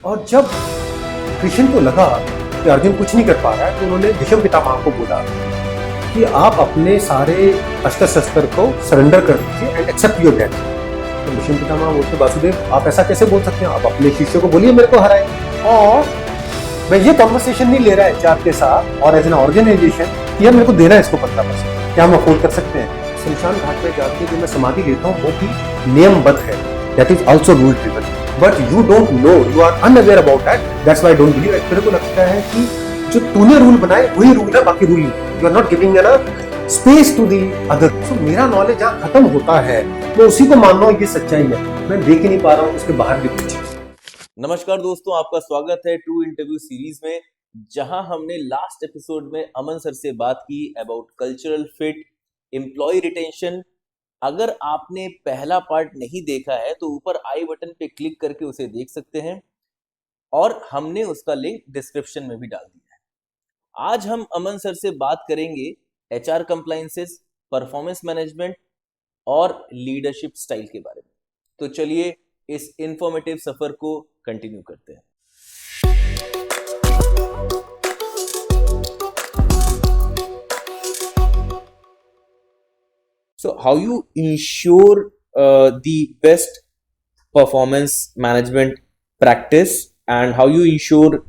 और जब कृष्ण को लगा कि अर्जुन कुछ नहीं कर पा रहा है तो उन्होंने भीष्म पितामह को बोला कि आप अपने सारे अस्त्र शस्त्र को सरेंडर कर दीजिए एंड एक्सेप्ट योर डेथ। तो भीष्म पितामह बोलते वासुदेव आप ऐसा कैसे बोल सकते हैं, आप अपने शिष्य को बोलिए मेरे को हराए। और मैं ये कॉन्वर्सेशन नहीं ले रहा है एचआर के साथ और एज एन ऑर्गेनाइजेशन कि यार मेरे को देना है इसको 15%, क्या हम अफोर्ड कर सकते हैं। शमशान घाट में जाके जो मैं समाधि लेता हूँ वो भी नियमबद्ध है, that is also rule driven, but you don't know, you are unaware about that, that's why I don't believe. मेरे को लगता है कि जो तूने रूल बनाए वही रूल है, बाकी रूल नहीं। You are not giving an space to the other. So मेरा नॉलेज जहाँ खत्म होता है मैं उसी को मान रहा हूँ ये सच्चाई है, मैं देख ही नहीं पा रहा हूँ उसके बाहर भी कुछ। नमस्कार दोस्तों, आपका स्वागत है ट्रू इंटरव्यू सीरीज में, जहां हमने लास्ट एपिसोड में अमन सर से बात की about cultural fit, employee retention. अगर आपने पहला पार्ट नहीं देखा है तो ऊपर आई बटन पे क्लिक करके उसे देख सकते हैं और हमने उसका लिंक डिस्क्रिप्शन में भी डाल दिया है। आज हम अमन सर से बात करेंगे एचआर कंप्लायंसेस, परफॉर्मेंस मैनेजमेंट और लीडरशिप स्टाइल के बारे में। तो चलिए इस इंफॉर्मेटिव सफर को कंटिन्यू करते हैं। So how you ensure the best performance management practice and how you ensure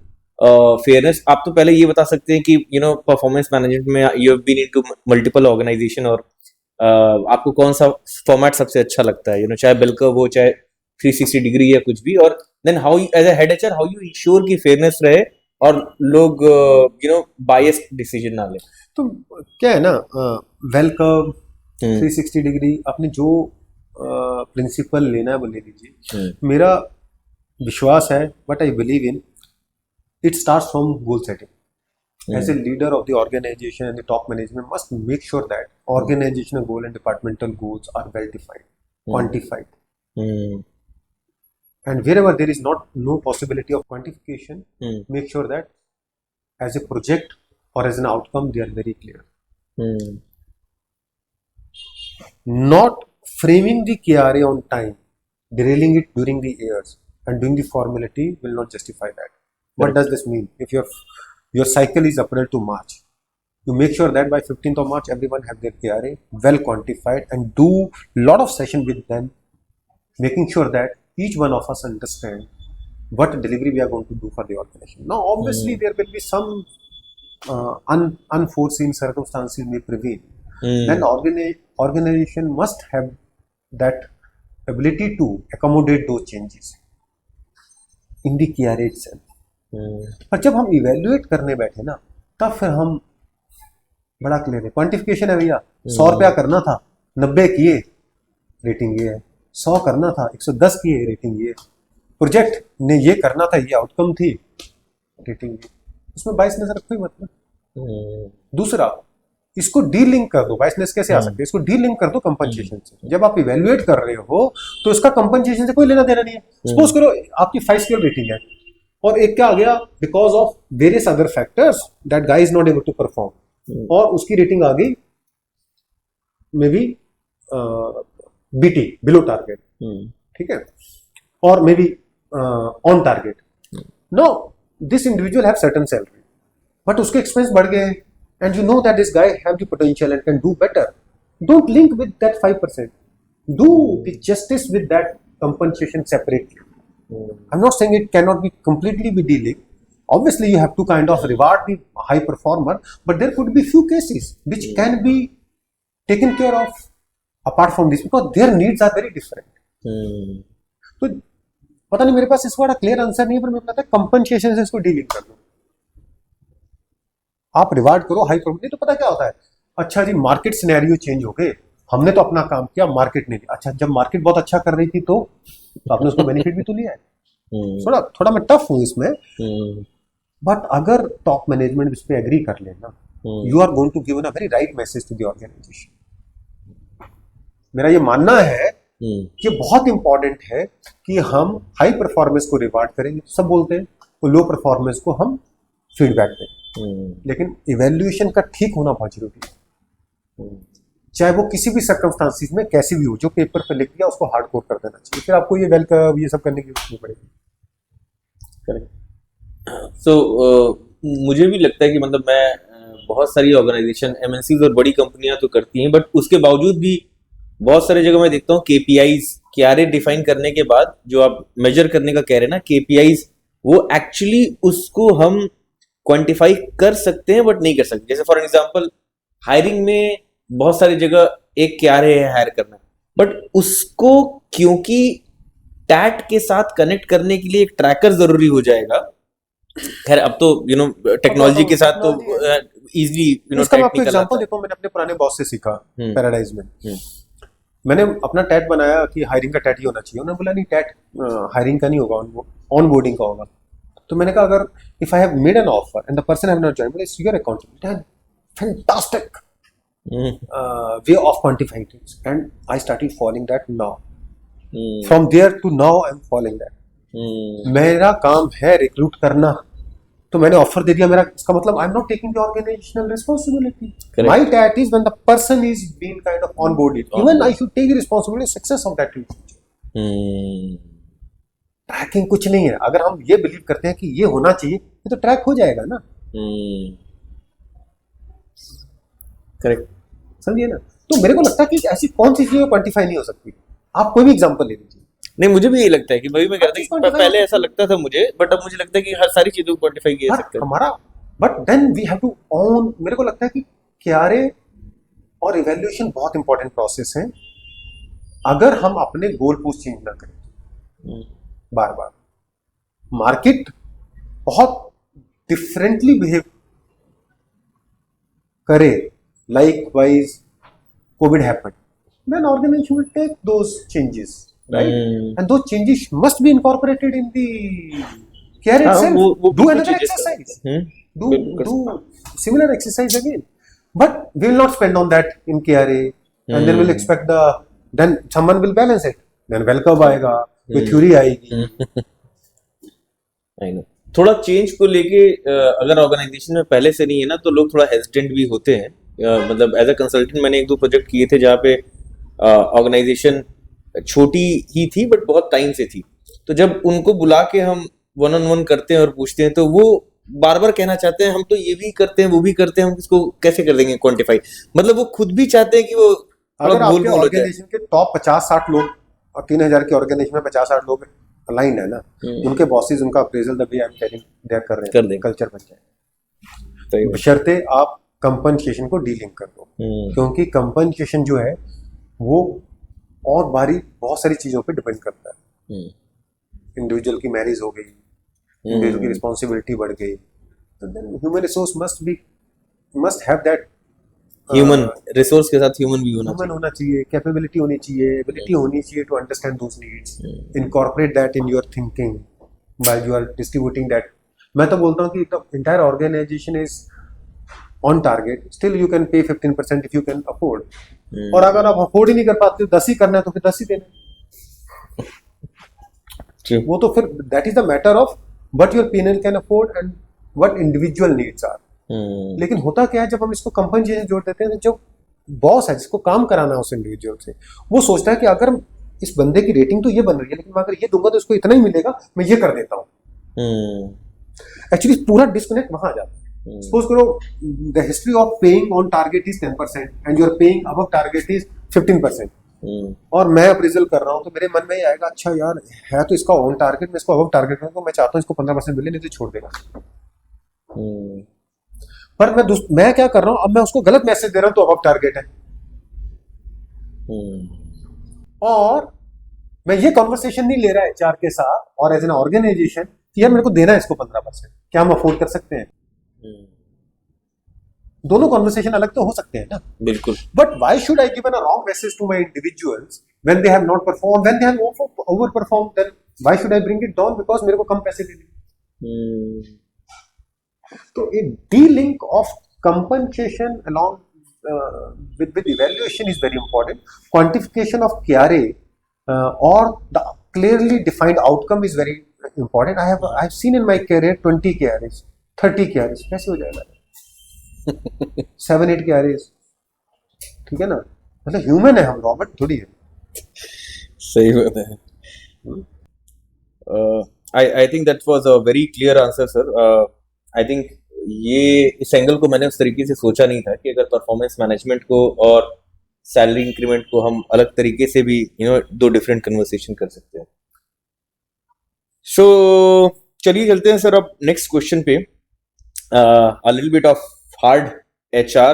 fairness? आप तो पहले ये बता सकते हैं कि परफॉर्मेंस मैनेजमेंट में you have been into multiple organization और आपको कौन सा फॉर्मेट सबसे अच्छा लगता है, चाहे बेल कर्व हो, चाहे 360 डिग्री या कुछ भी, और then how as a head HR how you ensure कि फेयरनेस रहे और लोग बायस्ड डिसीजन ना ले। तो क्या है ना, वेल कर्व 360 डिग्री आपने जो प्रिंसिपल लेना है वो ले लीजिए। मेरा विश्वास है, but I believe in it starts from goal setting. As a leader of the organisation and the top management must make sure that organisational goal and departmental goals are well defined, quantified, and wherever there is no possibility of quantification, make sure that as a project or as an outcome they are very clear. Not framing the KRA on time, derailing it during the years and doing the formality will not justify that. What does this mean? If your cycle is April to March, you make sure that by 15th of March everyone have their KRA well quantified and do lot of session with them, making sure that each one of us understand what delivery we are going to do for the organization. Now obviously there will be some unforeseen circumstances may prevail. Then organization must have that ability to accommodate those changes in the KRA itself. पर जब हम evaluate करने बैठे ना तब फिर हम बड़ा क्लियर है, क्वांटिफिकेशन है भैया। 100 रुपया करना था, 90 किए, रेटिंग ये है। 100 करना था, 110 किए, रेटिंग ये। प्रोजेक्ट ने ये करना था, ये आउटकम थी, रेटिंग ये। उसमें बाइसनेस रखो ही मतलब। दूसरा, इसको डीलिंक कर दो। बाइसनेस कैसे आ सकते हैं? इसको डीलिंक कर दो कंपनसेशन से। जब आप इवेल्युएट कर रहे हो तो इसका कंपनसेशन से कोई लेना देना नहीं है। सपोज करो आपकी 5 स्केल रेटिंग है और एक क्या आ गया, because of various other factors that guy is not able to perform, और उसकी रेटिंग आ गई may be BT, below target, ठीक है, और may be on target. No, this individual have certain salary but उसके एक्सपेंस बढ़ गए and you know that this guy have the potential and can do better. Don't link with that 5%. Do the justice with that compensation separately. I'm not saying it cannot be completely be delinked. Obviously you have to kind of reward the high performer, but there could be few cases which can be taken care of apart from this because their needs are very different. तो पता नहीं, मेरे पास इसका बड़ा clear answer नहीं है, पर मुझे पता है कंपनसेशन से इसको डीलिंग कर दो। आप रिवार्ड करो हाई परफॉर्मेंस। तो पता क्या होता है, अच्छा जी मार्केट सिनेरियो चेंज हो गए, हमने तो अपना काम किया, मार्केट ने दिया। अच्छा, जब मार्केट बहुत अच्छा कर रही थी तो आपने उसको बेनिफिट भी तो लिया है। थोड़ा मैं टफ हूं इसमें, बट अगर टॉप मैनेजमेंट इस पे एग्री कर लेना, you are going to give a very right message to the organisation. मेरा ये मानना है कि बहुत इंपॉर्टेंट है कि हम हाई परफॉर्मेंस को रिवार्ड करेंगे, सब बोलते हैं, तो लो परफॉर्मेंस को हम फीडबैक दें। लेकिन इवैल्यूएशन का ठीक होना बहुत जरूरी है, चाहे वो किसी भी सर्कमस्टांसिस में कैसी भी हो। जो पेपर पे लिख दिया उसको हार्डकोर कर देना चाहिए, फिर आपको ये वेल कर्व ये सब करने की जरूरत नहीं पड़ेगी। करेक्ट। सो मुझे भी लगता है कि मतलब मैं बहुत सारी ऑर्गेनाइजेशन एमएनसीज और बड़ी कंपनियां तो करती हैं, बट उसके बावजूद भी बहुत सारी जगह मैं देखता हूँ केपीआईज क्यारे डिफाइन करने के बाद जो आप मेजर करने का कह रहे हैं ना केपीआईज, वो एक्चुअली उसको हम क्वांटिफाई कर सकते हैं बट नहीं कर सकते। जैसे फॉर एग्जांपल हायरिंग में बहुत सारी जगह एक क्यारे है हायर करना, बट उसको क्योंकि टैट के साथ कनेक्ट करने के लिए एक ट्रैकर जरूरी हो जाएगा। खैर अब तो टेक्नोलॉजी के साथ तो इजीली इसका मैं टैट आपको निकल एग्जांपल आता है। देखो, मैंने अपने पुराने बॉस से सीखा हम्म, पैराडाइज में। हम्म, मैंने अपना टैट बनाया कि हायरिंग का टैट ही होना चाहिए। उन्होंने बोला नहीं, टैट हायरिंग का नहीं होगा, ऑन बोर्डिंग का होगा। तो मैंने कहा अगर if I have made an offer and the person have not joined, it's your accountability. Fantastic hmm, way of quantifying things, and I started following that now. Hmm, From there to now I'm following that. मेरा काम है recruit करना, तो मैंने offer दे दिया, मेरा इसका मतलब I am not taking the organisational responsibility. Correct. My take is when the person is been kind of on board, even I should take the responsibility success of that. Tracking कुछ नहीं है। अगर हम ये बिलीव करते हैं कि ये होना चाहिए, ये तो ट्रैक हो जाएगा ना। करेक्ट। समझिए ना। तो मेरे को लगता है कि ऐसी कौन सी चीजें क्वांटिफाई नहीं हो सकती। आप कोई भी एग्जांपल ले लीजिए। नहीं, मुझे भी यही लगता है कि भाई मैं कहता चीज़ कि quantify पहले हो ऐसा सकती है। लगता था मुझे, बट अब मुझे लगता है कि हर सारी चीजों को क्वांटिफाई किया जा पर सकता है। हमारा, but then we have to own. मेरे को लगता है कि क्यारे और इवैल्यूएशन बहुत इंपॉर्टेंट प्रोसेस है। अगर हम अपने गोल पोस्ट चेंज ना करें हम्म, बार बार, मार्केट बहुत डिफरेंटली बिहेव करे, like wise Covid happened, then organization will take those changes, right? And those changes must be incorporated in the care हाँ, itself. वो Do बिल्कुल another changes कर exercise. सकते हैं। बिल्कुल कर सकते Do similar exercise again. But we will not spend on that in KRA, and then we'll expect then someone will balance it. Then welcome आएगा, कोई theory आएगी। हैं। I know. थोड़ा चेंज को लेके अगर ऑर्गेनाइजेशन में पहले से नहीं है ना, तो लोग थोड़ा हेजिटेंट भी होते हैं। मतलब एज अ कंसल्टेंट मैंने एक दो प्रोजेक्ट किए थे जहाँ पे ऑर्गेनाइजेशन छोटी ही थी बट बहुत टाइम से थी। तो जब उनको बुला के हम वन ऑन वन करते हैं और पूछते हैं, तो वो बार बार कहना चाहते हैं हम तो ये भी करते हैं वो भी करते हैं, हम इसको कैसे कर देंगे क्वांटिफाई। मतलब वो खुद भी चाहते हैं कि वो थोड़ा अगर गोल आपके मोल हो जाए। ऑर्गेनाइजेशन के टॉप 50-60 लोग और 3000 के ऑर्गेनाइजेशन में 50-60 लोग अलाइंड है ना, उनके बॉसेस उनका appraisal the way I am telling they कर रहे कर हैं, देंगे। कल्चर बन जाए। सही बात। बशर्ते आप कंपनसेशन को डीलिंक कर दो, क्योंकि कंपनसेशन जो है वो और बारी बहुत सारी चीजों पे डिपेंड करता है। इंडिविजुअल की मैरिज हो गई, इंडिविजुअल की रिस्पॉन्सिबिलिटी बढ़ गई, तो then human resource must have that. Human resource के साथ ह्यूमन भी होना ह्यूमन होना चाहिए, कैपेबिलिटी होनी चाहिए, एबिलिटी होनी चाहिए to understand those needs, incorporate that in your thinking while you are distributing that. मैं तो बोलता हूँ कि the entire organisation is on target, still you can pay 15% if you can afford. और अगर आप अफोर्ड ही नहीं कर पाते, 10 ही करना है तो फिर 10 ही देना। चाहिए। वो तो फिर that is the matter of what your PNL can afford and what individual needs are. लेकिन होता क्या है, जब हम इसको कंपनसेशन जोड़ देते हैं, तो जो बॉस है जिसको काम कराना है उस इंडिविजुअल से, वो सोचता है कि अगर इस बंदे की रेटिंग तो ये बन रही है, लेकिन मैं अगर ये दूंगा तो इसको इतना ही मिलेगा, मैं ये कर देता हूँ। एक्चुअली पूरा डिस्कनेक्ट वहां आ जाता है। सपोज करो the history of paying on target is 10% and your paying above target is 15%, और मैं अप्रेजल कर रहा हूँ, तो मेरे मन में ये आएगा, अच्छा यार है तो इसका ऑन टारगेट, मैं इसको अबव टारगेट करूँ, तो मैं चाहता हूँ इसको 15% मिले, नहीं तो छोड़ देगा। पर मैं क्या कर रहा हूँ, अब मैं उसको गलत मैसेज दे रहा हूँ, तो अबव टारगेट है। और मैं ये कॉन्वर्सेशन नहीं ले रहा है एचआर के साथ और एज एन ऑर्गेनाइजेशन कि यार मेरे को देना है इसको 15%, क्या हम अफोर्ड कर सकते हैं। दोनों कॉन्वर्सेशन अलग तो हो सकते हैं ना। बिल्कुल। But why should I give a wrong message to my individuals when they have not perform, when they have over perform, then why should I bring it down because मेरे को कम पैसे दे दिए। तो a delink of compensation along with evaluation is very important. Quantification of KRA or the clearly defined outcome is very important. I have seen in my career 20 KRAs, 30 KRAs, कैसे हो जाएगा? 7-8 KRAs, ठीक है ना? मतलब ह्यूमन है हम, robot थोड़ी है। सही बात है। I think that was a very clear answer, sir. I think ये इस एंगल को मैंने उस तरीके से सोचा नहीं था कि अगर परफॉर्मेंस मैनेजमेंट को और सैलरी इंक्रीमेंट को हम अलग तरीके से भी दो डिफरेंट कन्वर्सेशन कर सकते हैं. सो चलिए चलते हैं सर अब नेक्स्ट क्वेश्चन पे. A little bit of hard HR.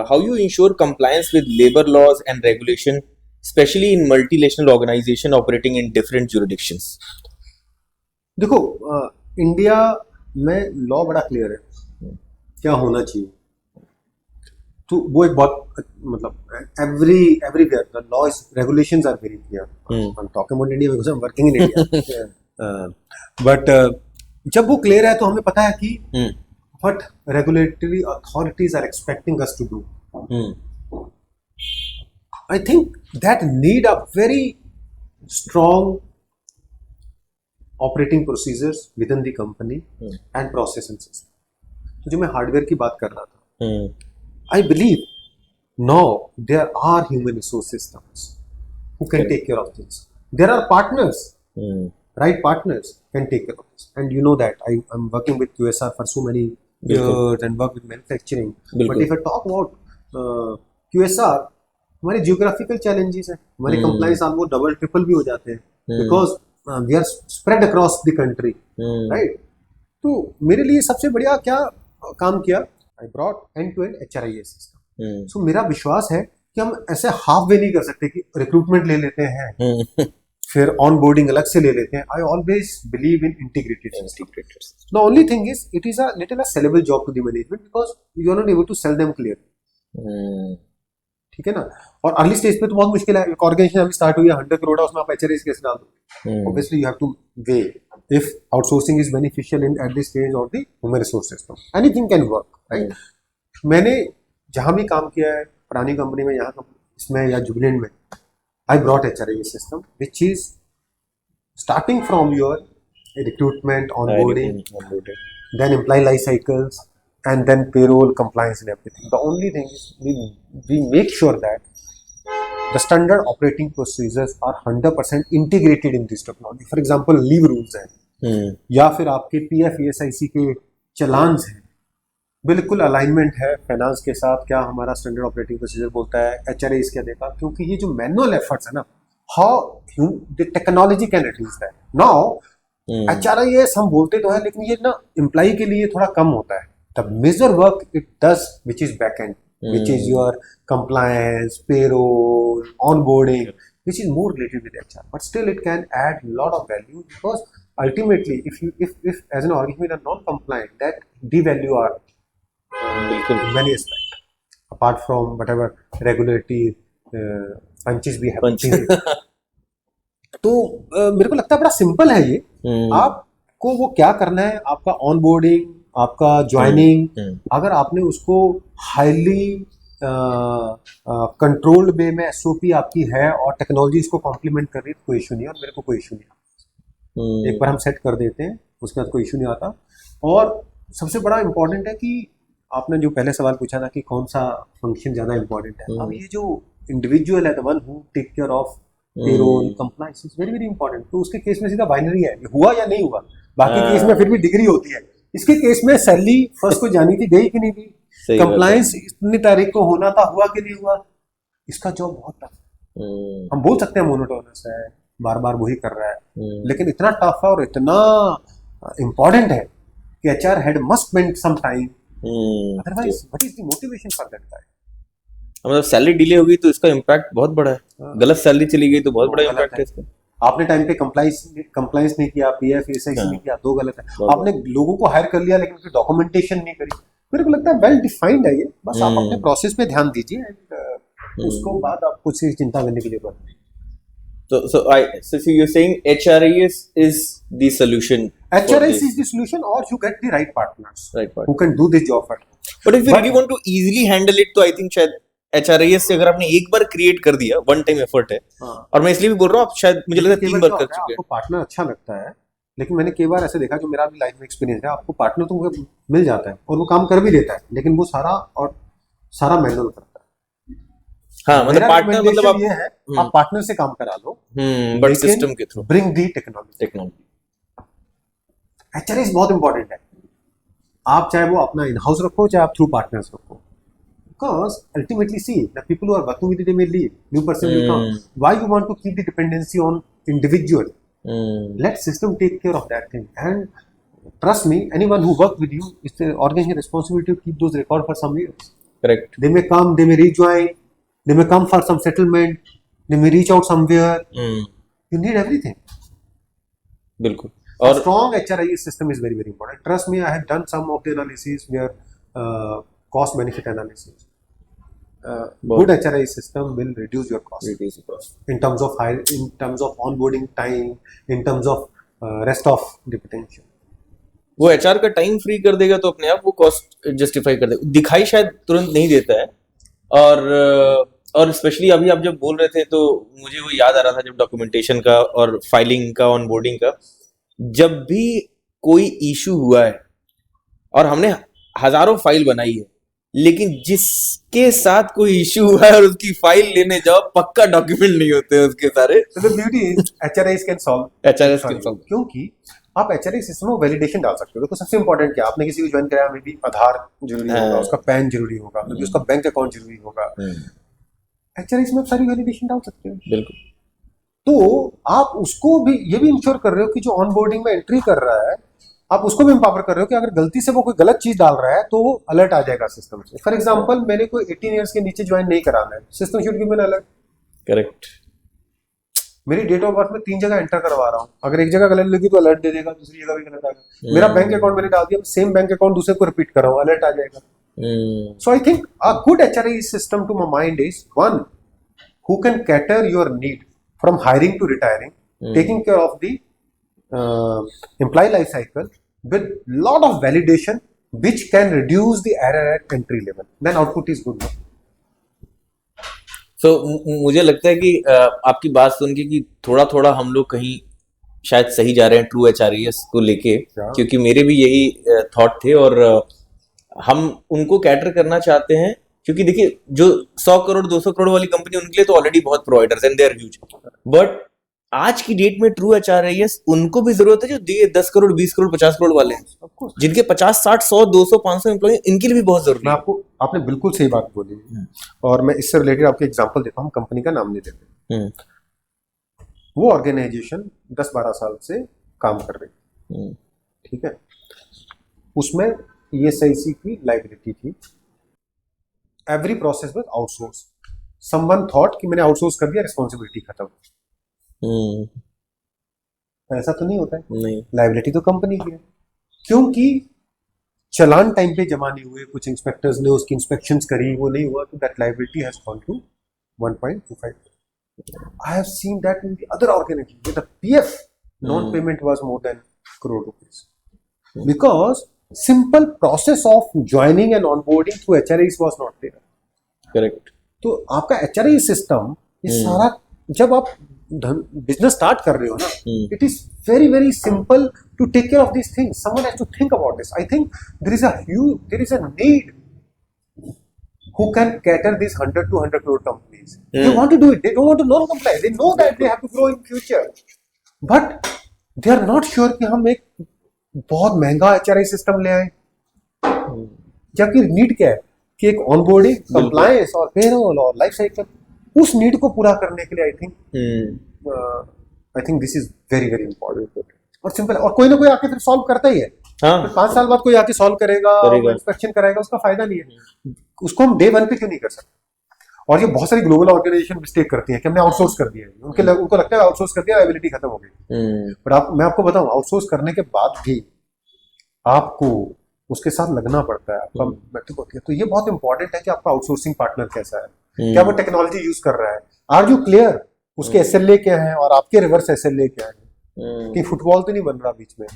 How you ensure compliance with labor laws and regulation, especially in multinational organization operating in different jurisdictions? देखो, इंडिया में लॉ बड़ा क्लियर है क्या होना चाहिए. तो वो एक बहुत मतलब everywhere the laws regulations are very clear. I am talking about India because I am working in India. But जब वो क्लियर है तो हमें पता है कि what regulatory authorities are expecting us to do. I think that need a very strong operating procedures within the company and process and system. तो जो मैं हार्डवेयर की बात कर रहा था, I believe now there are human resource systems who can take care of things. There are partners, right partners can take care of this. And you know that I'm working with QSR for so many years and work with manufacturing. But if I talk about QSR, हमारे geographical challenges हैं, हमारे compliance almost double triple भी हो जाते हैं because we are spread across the country, right? तो मेरे लिए सबसे बढ़िया क्या काम किया, I brought end-to-end HRIS system. So मेरा विश्वास है कि हम ऐसे हाफ वे नहीं कर सकते कि रिक्रूटमेंट ले लेते हैं फिर ऑन बोर्डिंग अलग से ले लेते हैं. I always believe in integrated. The only thing is it is a little a saleable job to the management because you are not able to sell them clear. ठीक है ना. और अर्ली स्टेज पे तो बहुत मुश्किल है. एक ऑर्गेनाइजेशन अभी स्टार्ट हुई है 100 करोड़ उसमें आप एचआरएस कैसे डाल दो. Obviously you have two way if outsourcing is beneficial in at this stage of the human resource system. Anything can work, right. मैंने जहां भी काम किया है पुरानी कंपनी में, यहाँ इसमें या जुबिलेंट में, I brought HRIS system which is starting from your recruitment, onboarding, then employee life cycles, and then payroll, compliance and everything. The only thing is we make sure that the standard operating procedures are 100% integrated in this technology. For example, leave rules हैं या फिर आपके PF ESIC के चलान्स हैं, बिल्कुल alignment है finance के साथ. क्या हमारा स्टैंडर्ड ऑपरेटिंग प्रोसीजर बोलता है, एचआरएस क्या देगा. क्योंकि ये जो मैनुअल एफर्ट्स है ना, how the technology can reduce that. Now HRIS हम बोलते तो है लेकिन ये ना एम्प्लॉय के लिए थोड़ा कम होता है. The major work it does which is back end, which is your compliance, payroll, onboarding, which is more related with HR. But still it can add lot of value because ultimately if as an organization are non compliant, that devalue our many aspects apart from whatever regulatory punches we have. तो मेरे को लगता है बड़ा simple है ये. आपको वो क्या करना है, आपका ऑनबोर्डिंग, आपका ज्वाइनिंग, अगर आपने उसको हाईली कंट्रोल्ड वे में एसओपी आपकी है और टेक्नोलॉजी इसको कॉम्प्लीमेंट कर रही है, कोई इशू नहीं है. और मेरे को कोई इशू नहीं आता. एक बार हम सेट कर देते हैं उसके बाद कोई इशू नहीं आता. और सबसे बड़ा इंपॉर्टेंट है कि आपने जो पहले सवाल पूछा ना कि कौन सा फंक्शन ज्यादा इंपॉर्टेंट है. अब ये जो इंडिविजुअल है, the one who take care of payroll, compliance is very very important. तो उसके केस में सीधा बाइनरी है, हुआ या नहीं हुआ. बाकी केस में फिर भी डिग्री होती है. इसके केस में सैलरी फर्स्ट को जानी थी, गई कि नहीं गई, कंप्लायंस इतनी तारीख को होना था, हुआ कि नहीं हुआ. इसका जॉब बहुत टफ है. हम बोल सकते हैं मोनोटोनस है, बार बार वही कर रहा है, लेकिन इतना टफ है और इतना इम्पोर्टेंट है कि HR head must spend some time. Otherwise what is the motivation for that guy. मतलब सैलरी डिले होगी तो इसका इम्पैक्ट बहुत बड़ा है. गलत सैलरी चली गई तो बहुत बड़ा इम्पैक्ट है इसका. आपने टाइम पे कंप्लायंस नहीं किया, पीएफ एसआईसी नहीं किया, दो गलत है. आपने लोगों को हायर कर लिया लेकिन उसकी डॉक्यूमेंटेशन नहीं करी. मेरे को लगता है वेल डिफाइंड है ये. बस आप अपने प्रोसेस पे ध्यान दीजिए एंड उसको बाद आप कुछ चिंता करने की जरूरत नहीं. So you're saying HRIS is the solution. HRIS is the solution, or you get the right partners who can do this job for you. But if you really want to easily handle it, तो I think शायद HRIS से अगर आपने एक बार create कर दिया, one time effort है. और मैं इसलिए भी बोल रहा हूँ, आप शायद मुझे लगता है 3 बार कर चुके हैं. आपको पार्टनर अच्छा लगता है, लेकिन मैंने कई बार ऐसे देखा, जो मेरा भी लाइफ में एक्सपीरियंस है, आपको पार्टनर तो मिल जाता है और वो काम कर भी देता है, लेकिन वो सारा मैनुअल करता है. हाँ, मतलब पार्टनर मतलब आप ये है, आप पार्टनर से काम करा लो, बट सिस्टम के थ्रू ब्रिंग दी टेक्नोलॉजी. HRIS बहुत इंपॉर्टेंट है, आप चाहे वो अपना इन हाउस रखो चाहे आप थ्रू पार्टनर्स रखो, because ultimately see the people who are working with it, they may leave, new person will come. Why you want to keep the dependency on individual? Let system take care of that thing. And trust me, anyone who worked with you, it's the organization responsibility to keep those records for some years. Correct. They may come, they may rejoin, they may come for some settlement, they may reach out somewhere. You need everything. बिल्कुल. A और strong HRIS system is very, very important. Trust me, I have done some of the analysis where cost benefit analysis. Good HRIS system will reduce your cost in terms of in terms of onboarding time, in terms of rest of the potential. वो HR का time free कर देगा तो अपने आप वो cost justify कर देगा. दिखाई शायद तुरंत नहीं देता है. और स्पेशली अभी आप जब बोल रहे थे तो मुझे वो याद आ रहा था जब डॉक्यूमेंटेशन का और फाइलिंग का ऑनबोर्डिंग का, जब भी कोई इशू हुआ है और हमने हजारों फाइल बनाई है, लेकिन जिसके साथ कोई इशू हुआ है और उसकी फाइल लेने जाओ पक्का डॉक्यूमेंट नहीं होते हैं उसके सारे. So the beauty is HRIS can solve. HRIS can solve. क्योंकि आप HRIS सिस्टम में वैलिडेशन डाल सकते हो. तो सबसे इंपॉर्टेंट क्या, आपने किसी को ज्वाइन कराया, मे बी आधार जरूरी होगा, उसका पैन जरूरी होगा, मे बी उसका बैंक अकाउंट जरूरी होगा. HRIS में आप सारी वैलिडेशन डाल सकते हो. बिल्कुल. तो आप उसको भी ये भी इंश्योर कर रहे हो कि जो ऑनबोर्डिंग में एंट्री कर रहा है, आप उसको भी एम्पावर कर रहे हो कि अगर गलती से वो कोई गलत चीज डाल रहा है तो वो अलर्ट आ जाएगा सिस्टम से. फॉर एग्जांपल, मैंने कोई 18 इयर्स के नीचे ज्वाइन नहीं कराना है, system should give an alert. Correct. मेरी डेट ऑफ बर्थ में 3 जगह एंटर करवा रहा हूँ, अगर एक जगह गलत लगी तो अलर्ट दे देगा, दूसरी जगह भी गलत आएगा. मेरा बैंक अकाउंट मैंने डाल दिया, सेम बैंक अकाउंट दूसरे को रिपीट कर रहा हूँ, अलर्ट आ जाएगा. So I think a good HRIS system to my mind is one who can cater your need from hiring to retiring, taking care of the employee life cycle with lot of validation, which can reduce the error at entry level. Then output is good. So मुझे लगता है कि आपकी बात सुन के कि थोड़ा थोड़ा हम लोग कहीं शायद सही जा रहे हैं ट्रू HRIS को लेके, क्योंकि मेरे भी यही थॉट थे और हम उनको कैटर करना चाहते हैं. क्योंकि देखिए, जो 100 करोड़ 200 करोड़ वाली कंपनी, उनके लिए तो ऑलरेडी बहुत providers and they are huge. But आज की डेट में ट्रू HRIS उनको भी जरूरत है जो 10 करोड़ 20 करोड़ 50 करोड़ वाले हैं, जिनके 50 60 100 200 500 एम्प्लॉय, इनके लिए भी बहुत जरूरी है. आपने बिल्कुल सही बात बोली. और मैं इससे रिलेटेड आपको एग्जांपल देता हूँ, कंपनी का नाम नहीं देते. वो ऑर्गेनाइजेशन 10-12 साल से काम कर रही, ठीक है. उसमें ESIC की लाइबिलिटी थी. Every process was outsource. Someone thought कि मैंने आउटसोर्स कर दिया, रिस्पॉन्सिबिलिटी खत्म. ऐसा तो नहीं होता है. नहीं, लाइबिलिटी तो कंपनी की है, क्योंकि चलान टाइम पे जमा नहीं हुए, कुछ इंस्पेक्टर्स ने उसकी इंस्पेक्शंस करी, वो नहीं हुआ, तो that liability has gone to 1.25. I have seen that in the other organisation with the PF non payment was more than crore rupees, because simple process of joining and onboarding through HRIS was not there. Correct. तो आपका HRIS system ये सारा, जब आप business start कर रहे हो ना, it is very very simple to take care of this things. Someone has to think about this. I think there is a need who can cater these 100 to 100 crore companies. They want to do it. They don't want to non-comply. They know that they have to grow in future, but they are not sure कि हम एक बहुत महंगा HRIS system ले आए. जबकि need क्या है कि एक ऑनबोर्डिंग, कंप्लायंस और पेरोल और लाइफ साइकिल, उस नीड को पूरा करने के लिए I think this is very very important और सिंपल. और कोई ना कोई आके फिर सॉल्व करता ही है. फिर 5 साल बाद कोई आके सॉल्व करेगा, इंस्पेक्शन कराएगा, उसका फायदा नहीं है. उसको हम डे 1 पे क्यों नहीं कर सकते? और ये बहुत सारी ग्लोबल ऑर्गेनाइजेशन मिस्टेक करती हैं कि हमने आउटसोर्स कर दिया है. उनको लगता है आउटसोर्स कर दिया, लायबिलिटी खत्म हो गई. पर मैं आपको बताऊं, आउटसोर्स करने के बाद भी आपको उसके साथ लगना पड़ता है, आपका मैट्रिक होती है. तो ये बहुत इंपॉर्टेंट है कि आपका आउटसोर्सिंग पार्टनर कैसा है, क्या वो टेक्नोलॉजी यूज कर रहा है, आर यू क्लियर, उसके SLA क्या है और आपके रिवर्स SLA क्या है, कि फुटबॉल तो नहीं बन रहा बीच में.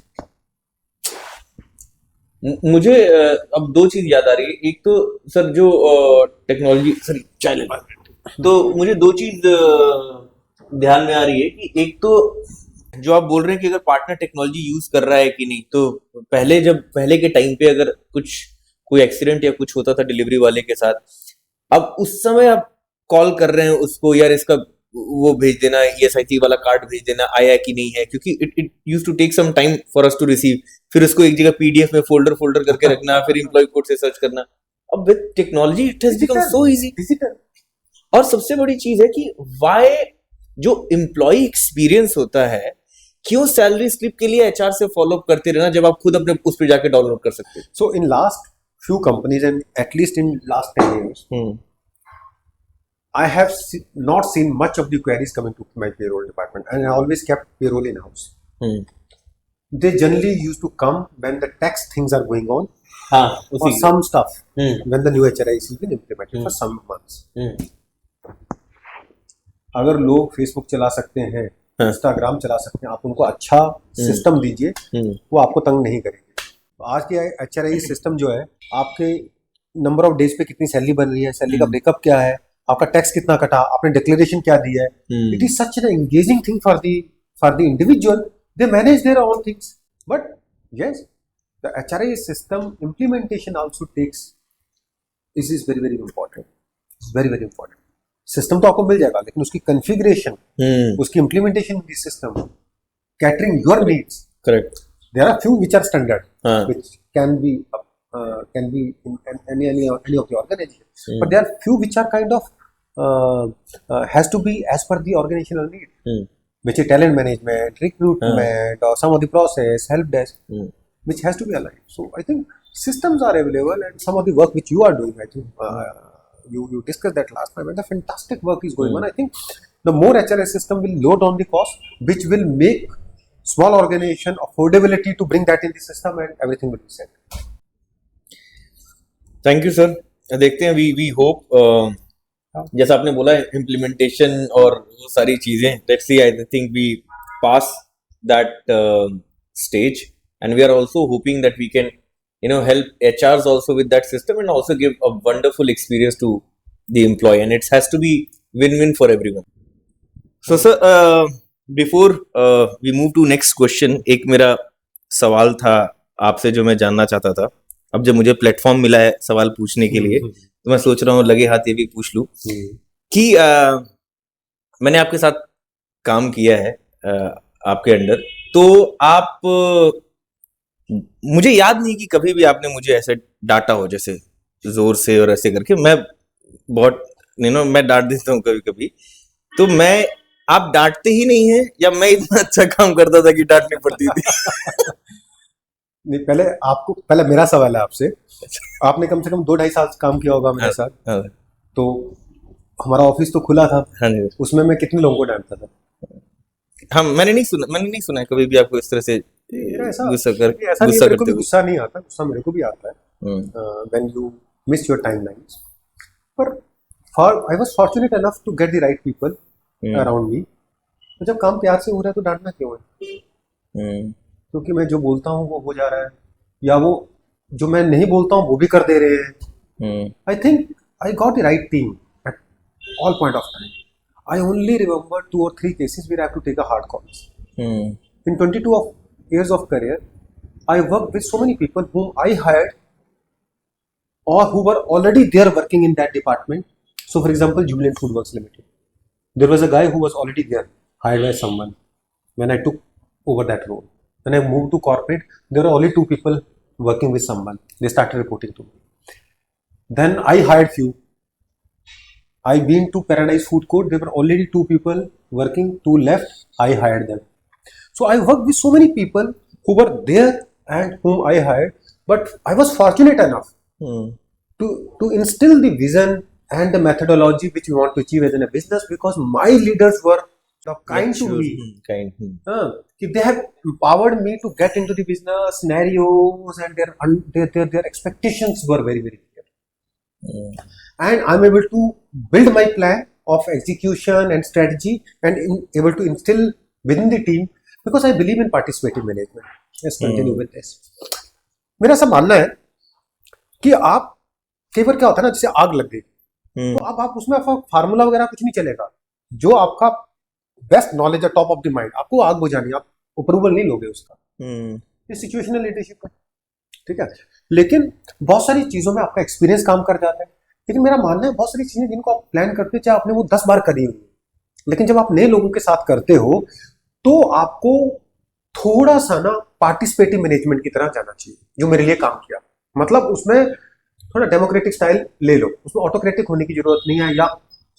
मुझे अब 2 चीज याद आ रही है. एक तो सर जो टेक्नोलॉजी, सॉरी चाइल्ड, तो मुझे 2 चीज ध्यान में आ रही है कि एक तो जो आप बोल रहे हैं कि अगर पार्टनर टेक्नोलॉजी यूज कर रहा है कि नहीं, तो पहले के टाइम पे अगर कोई एक्सीडेंट या कुछ होता था डिलीवरी वाले के साथ, अब उस समय आप कॉल कर रहे हैं उसको, यार इसका वो भेज देना, ESIC वाला कार्ड भेज देना, आया है कि नहीं है, क्योंकि it use to take some time for us to receive, फिर उसको एक जगह PDF में फोल्डर फोल्डर करके रखना, फिर एम्प्लॉय कोड से सर्च करना। अब with technology it has become so easy. Digital. और सबसे बड़ी चीज है कि वाई जो एम्प्लॉय एक्सपीरियंस होता है, क्यों सैलरी स्लिप के लिए HR से फॉलो अप करते रहना जब आप खुद अपने उस पे जाके डाउनलोड कर सकते So in last few companies and at least in last 10 years, हो? I have not seen much of the queries coming to my payroll department, and I always kept payroll in house. They generally used to come when the tax things are going on, हाँ, or उसी some stuff hmm when the new HRIS has been implemented for some months. अगर लोग Facebook चला सकते हैं, Instagram चला सकते हैं, आप उनको अच्छा सिस्टम दीजिए, वो आपको तंग नहीं करेंगे। तो आज के HRIS सिस्टम जो है, आपके नंबर ऑफ डेज पे कितनी सैलरी बन रही है, सैलरी का ब्रेकअप क्या है, आपका टैक्स कितना कटा, आपने डिक्लेरेशन क्या दिया है, it is such an engaging thing for the individual. They manage their own things, but yes the HRIS system implementation also takes, this is very very important, very very important. System तो आपको मिल जाएगा, लेकिन उसकी configuration, उसकी implementation in this system, catering your needs, correct. there are few which are standard, which can be in any of the organizations, but there are few which are kind of has to be as per the organizational need, which is talent management, recruitment, or some of the process, help desk, which has to be aligned. So I think systems are available, and some of the work which you are doing, I think you discussed that last time, and the fantastic work is going on. I think the more HRIS system will load on the cost, which will make small organization affordability to bring that in the system, and everything will be set. Thank you sir. देखते हैं, we hope जैसा आपने बोला implementation और वो सारी चीजें, let's see, I think we pass that stage, and we are also hoping that we can help HRs also with that system and also give a wonderful experience to the employee, and it has to be win-win for everyone. So sir, before we move to next question, एक मेरा सवाल था आपसे जो मैं जानना चाहता था। अब जब मुझे प्लेटफॉर्म मिला है सवाल पूछने के लिए, तो मैं सोच रहा हूँ लगे हाथ ये भी पूछ लूँ कि मैंने आपके साथ काम किया है आपके अंडर, तो आप मुझे याद नहीं कि कभी भी आपने मुझे ऐसे डांटा हो, जैसे जोर से और ऐसे करके। मैं बहुत मैं डांट देता हूँ कभी कभी, तो मैं, आप डांटते ही नहीं है या मैं इतना अच्छा काम करता था कि डांटनी पड़ती थी? नहीं, पहले मेरा सवाल है आपसे। आपने कम से कम 2-2.5 साल काम किया होगा मेरे साथ, तो हमारा ऑफिस तो खुला था, उसमें मैं कितने लोगों को डांटता था? हाँ, मैंने नहीं सुना कभी भी आपको इस तरह से गुस्सा करते। गुस्सा नहीं आता, गुस्सा मेरे को भी आता है when you miss your timelines, पर I was fortunate enough to get the right people around me. तो जब काम प्यार से हो रहा है तो डांटना क्यों है? क्योंकि मैं जो बोलता हूँ वो हो जा रहा है, या वो जो मैं नहीं बोलता हूँ वो भी कर दे रहे हैं। I think I got the right team at all point of time. I only remember 2 or 3 cases where I have to take a hard calls. In 22 years of career, I worked with so many people whom I hired or who were already there working in that department. So, for example, Jubilant Foodworks Limited. There was a guy who was already there, hired by someone when I took over that role. When I moved to corporate, there were only 2 people working with someone. They started reporting to me. Then I hired few. I been to Paradise Food Court. There were already 2 people working. 2 left. I hired them. So I worked with so many people who were there and whom I hired. But I was fortunate enough to instill the vision and the methodology which we want to achieve as in a business, because my leaders were kind to me. They have empowered me to get into the business scenarios, and their expectations were very, very clear. And I'm able to build my plan of execution and strategy and able to instill within the team, because I believe in participative management. Let's continue with this. मेरा सब मानना है कि आप कई बार क्या होता है ना, जैसे आग लग गई तो अब आप उसमें आपका फार्मूला वगैरह कुछ नहीं चलेगा। जो आपका बेस्ट नॉलेज है, टॉप ऑफ द माइंड, आपको आग बुझानी, आप अप्रूवल नहीं लोगे उसका। ये सिचुएशनल लीडरशिप है, ठीक है। लेकिन बहुत सारी चीजों में आपका एक्सपीरियंस काम कर जाता है। लेकिन मेरा मानना है बहुत सारी चीजें जिनको आप प्लान करते हो, चाहे आपने वो 10 बार करी हुई, लेकिन जब आप नए लोगों के साथ करते हो तो आपको थोड़ा सा ना पार्टिसिपेटिव मैनेजमेंट की तरह जाना चाहिए, जो मेरे लिए काम किया। मतलब उसमें थोड़ा डेमोक्रेटिक स्टाइल ले लो, उसमें ऑटोक्रेटिक होने की जरूरत नहीं है, या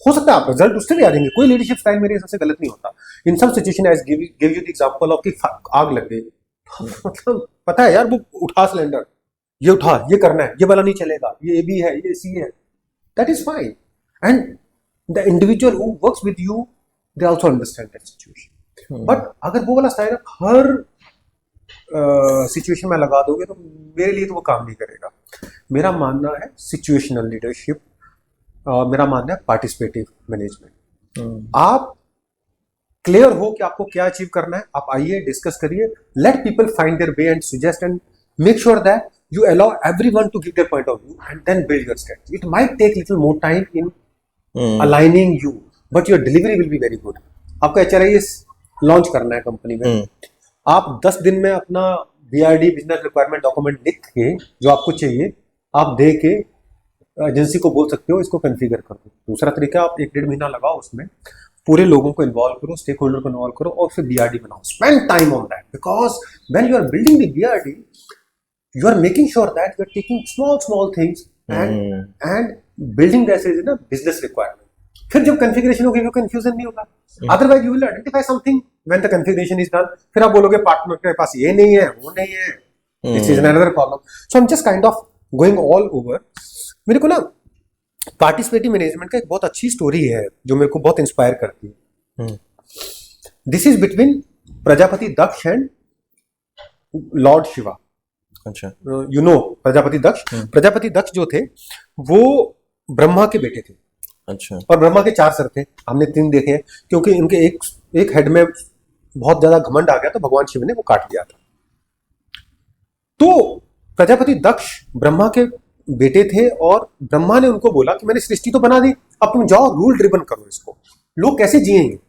हो सकता है आप रिजल्ट उससे भी आ जाएंगे। कोई लीडरशिप स्टाइल मेरे हिसाब से गलत नहीं होता। In some situation I give you the example of कि आग लग गई, मतलब पता है यार, वो उठा सिलेंडर, ये उठा, ये करना है, ये वाला नहीं चलेगा, ये भी है, ये सी है, that is fine. And the individual who works with you, they also understand that situation. But अगर वो वाला स्टाइल आप हर सिचुएशन में लगा दोगे तो मेरे लिए तो वो काम नहीं करेगा। मेरा मानना है सिचुएशनल लीडरशिप, मेरा मानना है पार्टिसिपेटिव मैनेजमेंट। आप क्लियर हो कि आपको क्या अचीव करना है, आप आइए डिस्कस करिए, let people find their way and suggest, and make sure that you allow everyone to give their point of view and then build your strategy. It might take little more time in aligning you, but your delivery will be very good. आपको HRIS launch करना है company में, आप 10 दिन में अपना BRD business requirement document लिख के जो आपको चाहिए आप दे के एजेंसी को बोल सकते हो इसको कॉन्फ़िगर कर दो। दूसरा तरीका, आप 1-1.5 महीना लगाओ, उसमें पूरे लोगों को इन्वॉल्व करो, स्टेक होल्डर को इन्वॉल्व करो और फिर BRD बनाओ। Spend time on that, because when you are building the BRD you are making sure that you are taking small things and building this as a business requirement. फिर जब configuration होगी वो confusion नहीं होगा। Otherwise you will identify something when the configuration is done, फिर आप बोलोगे partner के पास ये नहीं है, वो नहीं है, this is another problem. So I'm just kind of going all over. मेरे को ना पार्टिसिपेटिव मैनेजमेंट का एक बहुत अच्छी स्टोरी है जो मेरे को बहुत इंस्पायर करती है। This is between Prajapati Daksh and lord Shiva. अच्छा, यू नो प्रजापति दक्ष? प्रजापति दक्ष जो थे वो ब्रह्मा के बेटे थे। अच्छा। और ब्रह्मा के 4 सर थे, हमने 3 देखे हैं, क्योंकि इनके एक हेड में बहुत ज्यादा घमंड आ गया तो भगवान शिव ने वो काट दिया था। तो प्रजापति दक्ष ब्रह्मा के बेटे थे और ब्रह्मा ने उनको बोला कि मैंने सृष्टि तो बना दी, अब तुम जाओ रूल ड्रिवन करो इसको। लोग कैसे जिएंगे,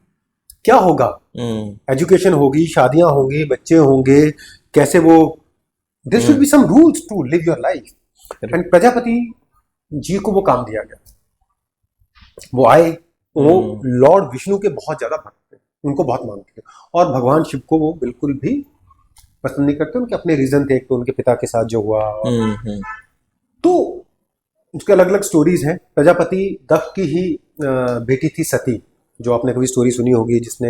क्या होगा, एजुकेशन होगी, शादियां होंगी, बच्चे होंगे, कैसे वो, there should be some rules to live your life. And Prajapati ji को वो काम दिया गया। वो आए, वो लॉर्ड विष्णु के बहुत ज्यादा भक्त थे, उनको बहुत मानते थे, और भगवान शिव को वो बिल्कुल भी पसंद नहीं करते। उनके अपने रीजन थे, एक तो उनके पिता के साथ जो हुआ, तो उसके अलग अलग स्टोरीज हैं। प्रजापति दक्ष की ही बेटी थी सती, जो आपने कभी स्टोरी सुनी होगी, जिसने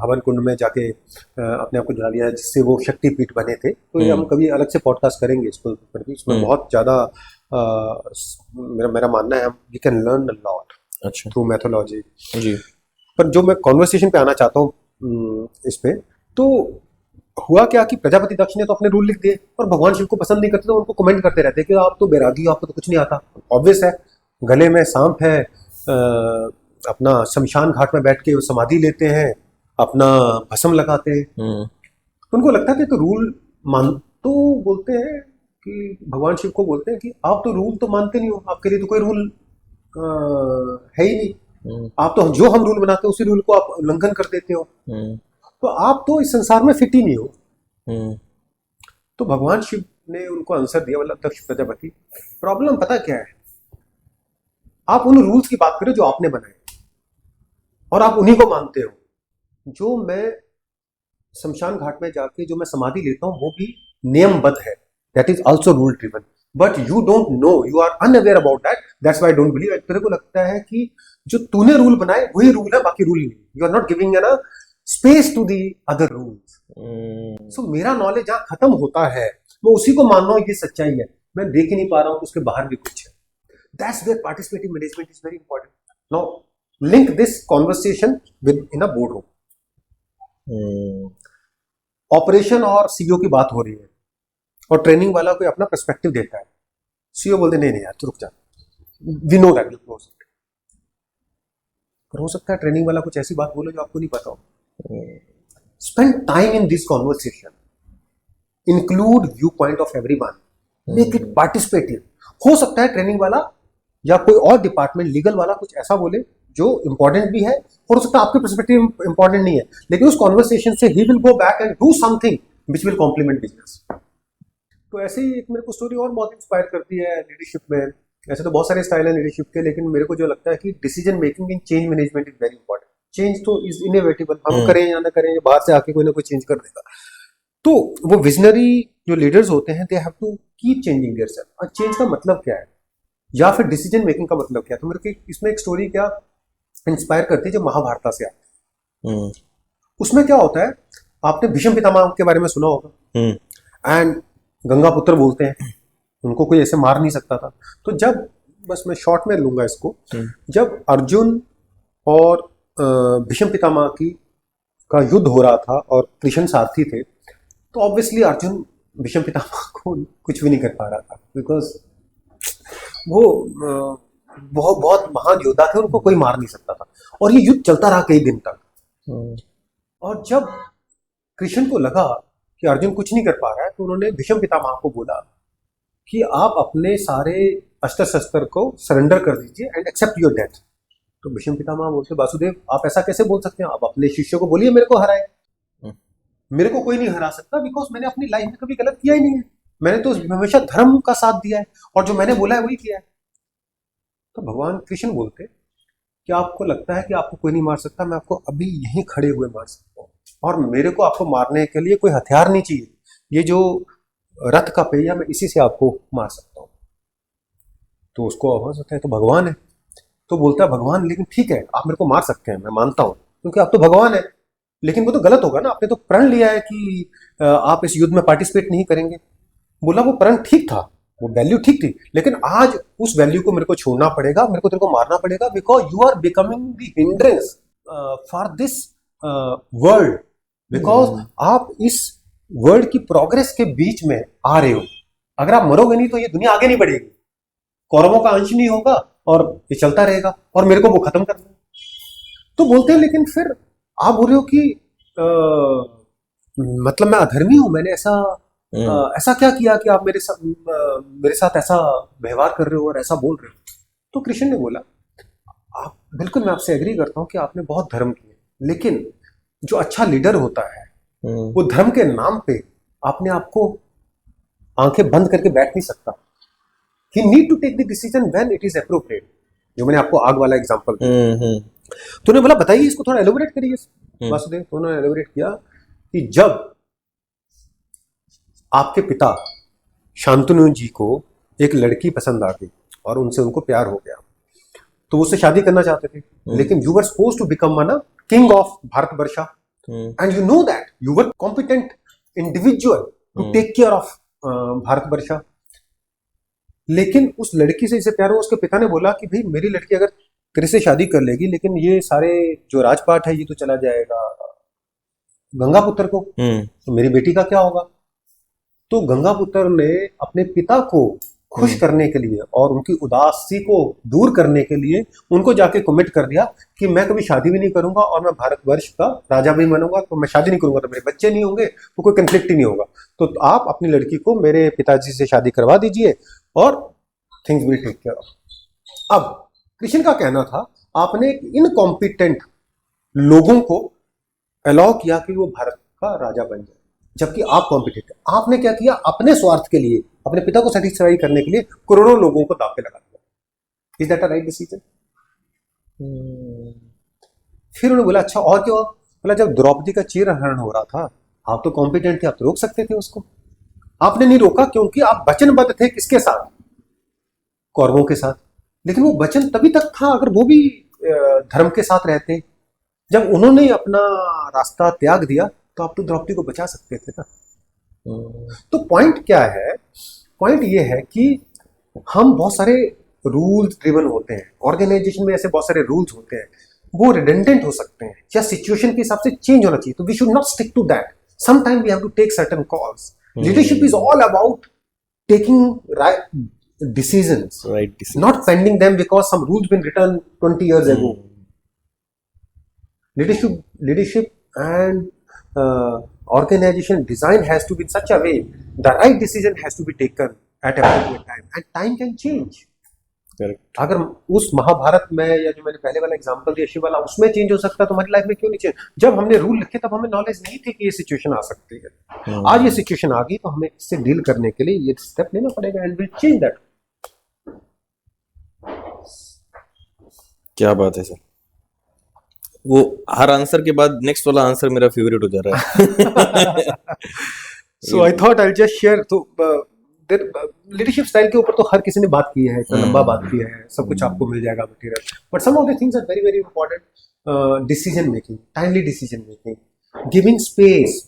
हवन कुंड में जाके अपने आप को जला दिया, जिससे वो शक्तिपीठ बने थे। तो ये हम कभी अलग से पॉडकास्ट करेंगे इसको, इसमें बहुत ज्यादा मेरा मानना है we can learn a lot through mythology जी। पर जो मैं कॉन्वर्सेशन पे आना चाहता हूँ इस पे, तो हुआ क्या कि प्रजापति दक्ष ने तो अपने रूल लिख दिए और भगवान शिव को पसंद नहीं करते, तो उनको कमेंट करते रहते कि आप तो बैरागी, आपको तो कुछ नहीं आता। ऑब्वियस है, गले में सांप है, अपना शमशान घाट में बैठ के समाधि लेते हैं, अपना भस्म लगाते हैं। उनको लगता है कि तो रूल मान, तो बोलते हैं कि भगवान शिव को बोलते हैं कि आप तो रूल तो मानते नहीं हो, आपके लिए तो कोई रूल है ही नहीं, आप तो जो हम रूल बनाते हैं उसी रूल को आप उल्लंघन कर देते हो, तो आप तो इस संसार में फिट ही नहीं हो। तो भगवान शिव ने उनको आंसर दिया, मतलब दक्ष प्रजापति, प्रॉब्लम पता क्या है, आप उन रूल्स की बात करो जो आपने बनाए और आप उन्हीं को मानते हो। जो मैं शमशान घाट में जाके जो मैं समाधि लेता हूँ वो भी नियमबद्ध है, that is also rule driven, but you don't know, you are unaware about that, that's why I don't believe. तेरे को लगता है कि जो तूने रूल बनाए वही रूल है, बाकी रूल नहीं, you are not giving an space to the other rules. So मेरा नॉलेज जहां खत्म होता है मैं उसी को मान रहा हूं, ये सच्चाई है, मैं देख ही नहीं पा रहा हूं कि उसके बाहर भी कुछ है। That's where participative management is very important. Now link this conversation with in a board room. Operation और सीईओ की बात हो रही है और ट्रेनिंग वाला कोई अपना पर्सपेक्टिव देता है, सीईओ बोलते नहीं यार तो रुक जा, वी नो दैट, पर हो सकता है ट्रेनिंग वाला कुछ ऐसी बात बोले जो आपको नहीं पता हो। Spend time in this conversation, include view point of everyone, make it participative. हो सकता है ट्रेनिंग वाला या कोई और डिपार्टमेंट, लीगल वाला कुछ ऐसा बोले जो इंपॉर्टेंट भी है, और हो सकता है आपके पर्सपेक्टिव इंपॉर्टेंट नहीं है, लेकिन उस कॉन्वर्सेशन से ही will go back and do something which will complement business. तो ऐसे ही एक मेरे को स्टोरी और बहुत इंस्पायर करती है लीडरशिप में। ऐसे तो बहुत सारे स्टाइल है लीडरशिप के, लेकिन मेरे को जो लगता है कि decision making in change management is very important. Change तो इज इनएविटेबल, हम करें या ना करें, बाहर से आके कोई ना कोई चेंज कर देगा। तो वो विजनरी जो लीडर्स होते हैं, they have to keep changing their self. और चेंज का मतलब क्या है, या फिर डिसीजन मेकिंग का मतलब क्या है? तो मेरे को इसमें एक स्टोरी क्या इंस्पायर करती है, जो महाभारत से आती है। उसमें क्या होता है, आपने भीष्म पितामह के बारे में सुना होगा। एंड गंगा पुत्र बोलते हैं, उनको कोई ऐसे मार नहीं सकता था। तो जब, बस मैं शॉर्ट में लूंगा इसको, जब अर्जुन और भीष्म पितामह की का युद्ध हो रहा था और कृष्ण सारथी थे, तो ऑब्वियसली अर्जुन भीष्म पितामह को कुछ भी नहीं कर पा रहा था, बिकॉज वो बहुत बहुत महान योद्धा थे, उनको कोई मार नहीं सकता था। और ये युद्ध चलता रहा कई दिन तक। और जब कृष्ण को लगा कि अर्जुन कुछ नहीं कर पा रहा है, तो उन्होंने भीष्म पितामह को बोला कि आप अपने सारे अस्त्र शस्त्र को सरेंडर कर दीजिए एंड एक्सेप्ट योर डेथ। तो भीष्म पितामह बोलते, वासुदेव आप ऐसा कैसे बोल सकते हैं? आप अपने शिष्यों को बोलिए मेरे को हराए। मेरे को कोई नहीं हरा सकता, बिकॉज मैंने अपनी लाइफ में कभी गलत किया ही नहीं है। मैंने तो हमेशा धर्म का साथ दिया है, और जो मैंने बोला है वही किया है। तो भगवान कृष्ण बोलते कि आपको लगता है कि आपको कोई नहीं मार सकता, मैं आपको अभी यहीं खड़े हुए मार सकता हूँ, और मेरे को आपको मारने के लिए कोई हथियार नहीं चाहिए। ये जो रथ का पहिया, मैं इसी से आपको मार सकता हूँ। तो उसको आवाज होता है तो भगवान है। तो बोलता है भगवान, लेकिन ठीक है आप मेरे को मार सकते हैं, मैं मानता हूँ, क्योंकि आप तो भगवान है, लेकिन वो तो गलत होगा ना, आपने तो प्रण लिया है कि आप इस युद्ध में पार्टिसिपेट नहीं करेंगे। बोला वो प्रण ठीक था, वो वैल्यू ठीक थी, लेकिन आज उस वैल्यू को मेरे को छोड़ना पड़ेगा, मेरे को तेरे को मारना पड़ेगा, because you are becoming the hindrance for this world. Because आप इस वर्ल्ड की प्रोग्रेस के बीच में आ रहे हो। अगर आप मरोगे नहीं तो ये दुनिया आगे नहीं बढ़ेगी, कौरवों का अंश नहीं होगा, और ये चलता रहेगा, और मेरे को वो खत्म करना है। तो बोलते हैं लेकिन फिर आप बोल रहे हो कि मतलब मैं अधर्मी हूं, मैंने ऐसा क्या किया कि आप मेरे साथ ऐसा व्यवहार कर रहे हो और ऐसा बोल रहे हो? तो कृष्ण ने बोला, आप बिल्कुल, मैं आपसे एग्री करता हूँ कि आपने बहुत धर्म किए, लेकिन जो अच्छा लीडर होता है वो धर्म के नाम पे अपने आप को आंखें बंद करके बैठ नहीं सकता। He need to take the decision when it is appropriate. जो मैंने आपको आग वाला एग्जांपल दिया, तो उन्होंने बोला बताइए इसको थोड़ा एलोबरेट करिए वासुदेव। तो उन्होंने एलोबरेट किया कि जब आपके पिता शांतनु जी को एक लड़की पसंद आ गई और उनसे उनको प्यार हो गया, तो उससे शादी करना चाहते थे, लेकिन you were supposed to become ना king of Bharatvarsha, and you know that you were competent individual to take care of Bharatvarsha. लेकिन उस लड़की से इसे प्यार हुआ, उसके पिता ने बोला कि भाई मेरी लड़की अगर तेरे से शादी कर लेगी, लेकिन ये सारे जो राजपाट है ये तो चला जाएगा गंगापुत्र को, तो मेरी बेटी का क्या होगा? तो गंगापुत्र ने अपने पिता को खुश करने के लिए और उनकी उदासी को दूर करने के लिए उनको जाके कमिट कर दिया कि मैं कभी शादी भी नहीं करूंगा और मैं भारतवर्ष का राजा भी बनूंगा। तो मैं शादी नहीं करूंगा तो मेरे बच्चे नहीं होंगे, तो कोई कंफ्लिक्ट ही नहीं होगा। तो आप अपनी लड़की को मेरे पिताजी से शादी करवा दीजिए और things will take care of. अब कृष्ण का कहना था आपने इनकॉम्पिटेंट लोगों को अलाउ किया कि वो भारत का राजा बन जाए, जबकि आप कॉम्पिटेंट। आपने क्या किया? अपने स्वार्थ के लिए, अपने पिता को सेटिस्फाई करने के लिए करोड़ों लोगों को दांव पे लगा दिया। Is that a right decision? फिर उन्होंने बोला अच्छा और क्या? बोला जब द्रौपदी का चीरहरण हो रहा था, आप तो कॉम्पिटेंट थे, आप तो रोक सकते थे उसको। आपने नहीं रोका क्योंकि आप वचनबद्ध थे किसके साथ? कौरवों के साथ। लेकिन वो वचन तभी तक था अगर वो भी धर्म के साथ रहते। जब उन्होंने अपना रास्ता त्याग दिया तो आप तो द्रौपदी को बचा सकते थे ना। तो पॉइंट क्या है? पॉइंट ये है कि हम बहुत सारे रूल्स ड्रिवन होते हैं, ऑर्गेनाइजेशन में ऐसे बहुत सारे रूल्स होते हैं, वो रिडेंडेंट हो सकते हैं या सिचुएशन के हिसाब से चेंज होना चाहिए। तो we should not stick to that. Sometime we have to take certain calls. Leadership is all about taking decisions, not pending them because some rules been written 20 years ago. Leadership and organization design has to be in such a way the right decision has to be taken at appropriate time, and time can change. Correct. अगर उस महाभारत में या जो मैंने पहले वाला example दिया शिव वाला, उसमें चेंज हो सकता है, तो हमारी लाइफ में क्यों नहीं चेंज? जब हमने रूल लिखे तब हमें नॉलेज नहीं थी कि ये सिचुएशन आ सकती है। आज ये सिचुएशन आ गई तो हमें इससे डील करने के लिए ये स्टेप लेना पड़ेगा, एंड विल चेंज दैट। क्या बात है सर। वो हर आंसर के बाद नेक्स्ट वाला आंसर मेरा फेवरेट हो जा रहा है. So I thought I just share. तो लीडरशिप स्टाइल के ऊपर तो हर किसी ने बात की है, इतना लंबा बात किया है, सब कुछ आपको मिल जाएगा material. But some of the things are very very important. Decision making, timely decision making, giving space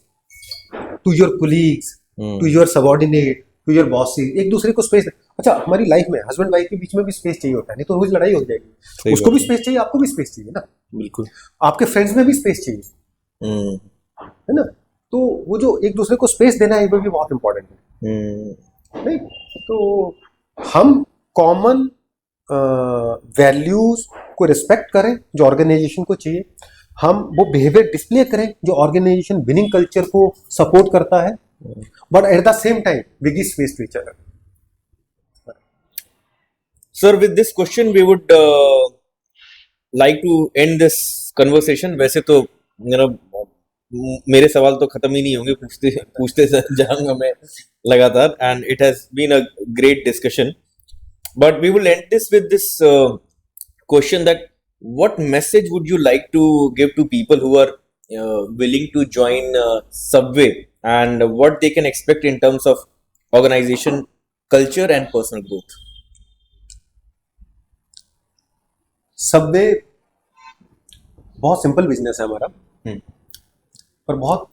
to your colleagues, to your subordinate, to your bosses. एक दूसरे को स्पेस. अच्छा, हमारी लाइफ में हस्बैंड वाइफ के बीच में भी स्पेस चाहिए होता है, नहीं तो रोज लड़ाई हो जाएगी. उसको भी स्पेस चाहिए, आपको भी स्पेस चाहिए ना. बिल्कुल. आपके फ्रेंड्स में भी स्पेस चाहिए, है ना. तो वो जो एक दूसरे को स्पेस देना है, वो भी बहुत इंपॉर्टेंट है. नहीं तो हम कॉमन वैल्यूज को रिस्पेक्ट करें जो ऑर्गेनाइजेशन को चाहिए. हम वो बिहेवियर डिस्प्ले करें जो ऑर्गेनाइजेशन विनिंग कल्चर को सपोर्ट करता है. But at the same time we give space to each other. Sir, with this question, we would like to end this conversation. वैसे तो मेरे सवाल तो खत्म ही नहीं होंगे, पूछते पूछते जाऊंगा मैं लगातार. And it has been a great discussion. But we will end this with this question that what message would you like to give to people who are willing to join Subway, and what they can expect in terms of organization culture and personal growth? Subway बहुत simple business है हमारा, पर बहुत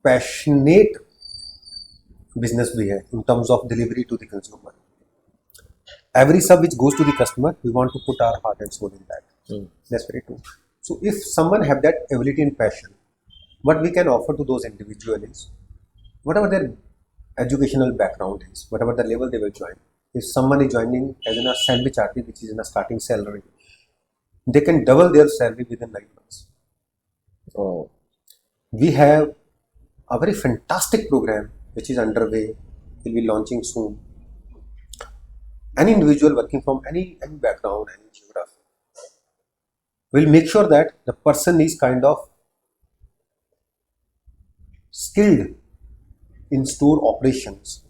passionate business भी है in terms of delivery to the consumer. Every sub which goes to the customer, we want to put our heart and soul in that. That's very true. So if someone have that ability and passion, what we can offer to those individuals is, whatever their educational background is, whatever the level they will join. If someone is joining as in a sandwich artist, which is in a starting salary, they can double their salary within 9 months. Oh. We have a very fantastic program which is underway, will be launching soon. Any individual working from any background, any geography, will make sure that the person is kind of skilled in store operations,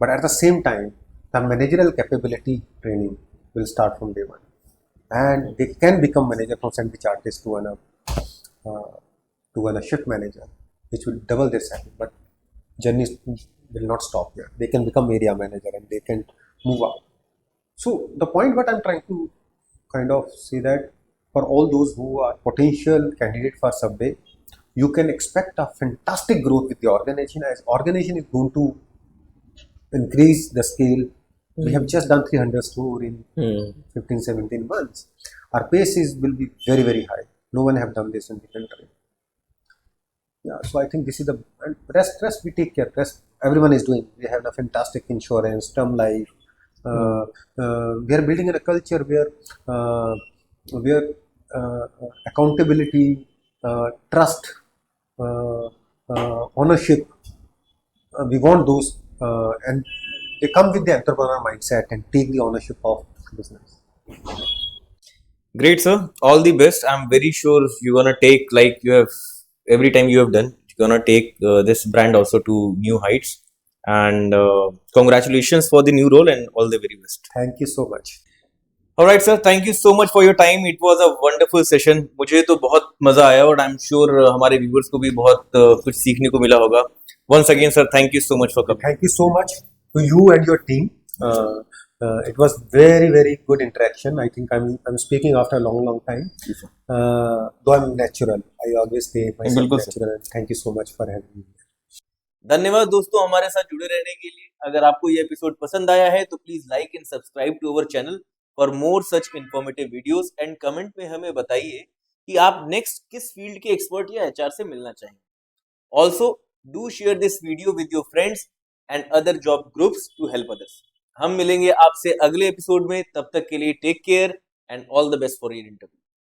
but at the same time the managerial capability training will start from day one, and they can become manager from sandwich artist to a shift manager, which will double their salary. But journey will not stop here. They can become area manager and they can move up. So the point what I'm trying to kind of say that for all those who are potential candidate for Subway, you can expect a fantastic growth with the organization, as organization is going to increase the scale. We have just done 300 store in 15-17 months. Our pace will be very very high. No one have done this in the country. Yeah, so I think this is the rest we take care. Rest everyone is doing. We have a fantastic insurance, term life. We are building in a culture where accountability, trust, ownership. We want those, and they come with the entrepreneur mindset and take the ownership of business. Great, sir. All the best. I'm very sure you're gonna take, like you have every time you have done, you're gonna take this brand also to new heights. And congratulations for the new role and all the very best. Thank you so much. Alright sir, thank you so much for your time. It was a wonderful session. मुझे तो बहुत मजा आया और I'm sure हमारे viewers को भी बहुत कुछ सीखने को मिला होगा. Once again sir, thank you so much for coming. Thank you so much to you and your team. It was very very good interaction. I think I'm speaking after a long time. Though I'm natural, I always say myself natural. Thank you so much for having me. धन्यवाद दोस्तों हमारे साथ जुड़े रहने के लिए. अगर आपको ये एपिसोड पसंद आया है तो please like and subscribe to our channel for more such informative videos, and comment में हमें बताइए कि आप नेक्स्ट किस फील्ड के एक्सपर्ट या एचआर से मिलना चाहेंगे. Also do share this video with your friends and other job groups to help others. हम मिलेंगे आपसे अगले एपिसोड में. तब तक के लिए take care and all the best for your interview.